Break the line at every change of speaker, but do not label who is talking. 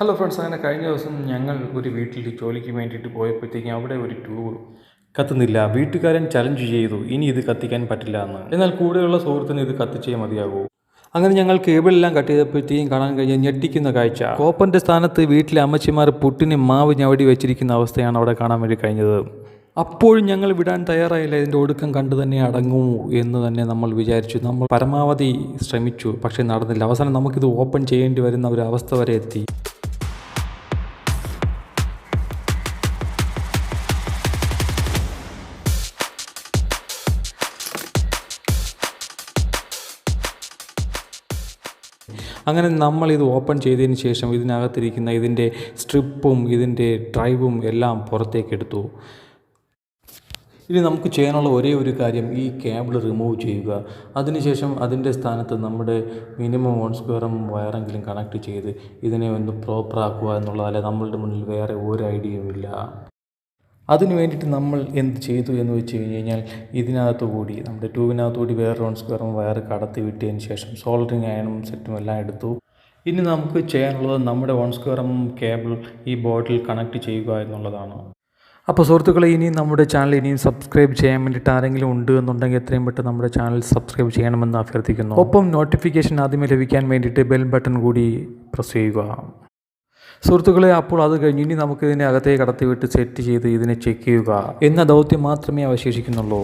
Hello friends, അങ്ങനെ കഴിഞ്ഞ ദിവസം ഞങ്ങൾ ഒരു വീട്ടിൽ ജോലിക്ക് വേണ്ടിയിട്ട് പോയപ്പോഴത്തേക്കും അവിടെ ഒരു ട്യൂബ് കത്തുന്നില്ല. വീട്ടുകാരൻ ചലഞ്ച് ചെയ്തു, ഇനി ഇത് കത്തിക്കാൻ പറ്റില്ല എന്ന്. എന്നാൽ കൂടെയുള്ള സുഹൃത്തിന് ഇത് കത്തിച്ചേ മതിയാകൂ. അങ്ങനെ ഞങ്ങൾ കേബിളെല്ലാം കട്ട് ചെയ്തപ്പോഴത്തേക്കും കാണാൻ കഴിഞ്ഞ ഞെട്ടിക്കുന്ന കാഴ്ച. കോപ്പൻ്റെ സ്ഥാനത്ത് വീട്ടിലെ അമ്മച്ചിമാർ പുട്ടിന് മാവ് ഞവടി വെച്ചിരിക്കുന്ന അവസ്ഥയാണ് അവിടെ കാണാൻ വേണ്ടി കഴിഞ്ഞത്. അപ്പോഴും ഞങ്ങൾ വിടാൻ തയ്യാറായില്ല. ഇതിൻ്റെ ഒടുക്കം കണ്ടു തന്നെ അടങ്ങൂ എന്ന് തന്നെ നമ്മൾ വിചാരിച്ചു. നമ്മൾ പരമാവധി ശ്രമിച്ചു, പക്ഷേ നടന്നില്ല. അവസാനം നമുക്കിത് ഓപ്പൺ ചെയ്യേണ്ടി വരുന്ന ഒരു അവസ്ഥ വരെ എത്തി. അങ്ങനെ നമ്മളിത് ഓപ്പൺ ചെയ്തതിന് ശേഷം ഇതിനകത്തിരിക്കുന്ന ഇതിൻ്റെ സ്ട്രിപ്പും ഇതിൻ്റെ ഡ്രൈവും എല്ലാം പുറത്തേക്ക് എടുത്തു. ഇനി നമുക്ക് ചെയ്യാനുള്ള ഒരേ ഒരു കാര്യം ഈ കേബിൾ റിമൂവ് ചെയ്യുക. അതിനുശേഷം അതിൻ്റെ സ്ഥാനത്ത് നമ്മുടെ മിനിമം 1 സ്ക്വയർ വയറെങ്കിലും കണക്ട് ചെയ്ത് ഇതിനെ ഒന്ന് പ്രോപ്പറാക്കുക എന്നുള്ളതല്ല നമ്മളുടെ മുന്നിൽ വേറെ ഒരു ഐഡിയയുമില്ല. അതിന് വേണ്ടിയിട്ട് നമ്മൾ എന്ത് ചെയ്തു എന്ന് വെച്ച് കഴിഞ്ഞാൽ ഇതിനകത്തു കൂടി നമ്മുടെ ട്യൂബിനകത്തു കൂടി വേറെ 1 സ്ക്വയർ വയർ കടത്തി വിട്ടതിന് ശേഷം സോൾഡറിങ് അയണും സെറ്റും എല്ലാം എടുത്തു. ഇനി നമുക്ക് ചെയ്യാനുള്ളത് നമ്മുടെ 1 സ്ക്വയർ കേബിൾ ഈ ബോർഡിൽ കണക്ട് ചെയ്യുക എന്നുള്ളതാണ്. അപ്പോൾ സുഹൃത്തുക്കളെ, ഇനിയും നമ്മുടെ ചാനൽ ഇനിയും സബ്സ്ക്രൈബ് ചെയ്യാൻ വേണ്ടിയിട്ട് ആരെങ്കിലും ഉണ്ട് എന്നുണ്ടെങ്കിൽ എത്രയും പെട്ടെന്ന് നമ്മുടെ ചാനൽ സബ്സ്ക്രൈബ് ചെയ്യണമെന്ന് അഭ്യർത്ഥിക്കുന്നു. ഒപ്പം നോട്ടിഫിക്കേഷൻ ആദ്യമേ ലഭിക്കാൻ വേണ്ടിയിട്ട് ബെൽ ബട്ടൺ കൂടി പ്രസ് ചെയ്യുക. സുഹൃത്തുക്കളെ, അപ്പോൾ അത് കഴിഞ്ഞ് ഇനി നമുക്കിതിനെ അകത്തേക്ക് കടത്തിവിട്ട് സെറ്റ് ചെയ്ത് ഇതിനെ ചെക്ക് ചെയ്യുക എന്ന ദൗത്യം മാത്രമേ അവശേഷിക്കുന്നുള്ളൂ.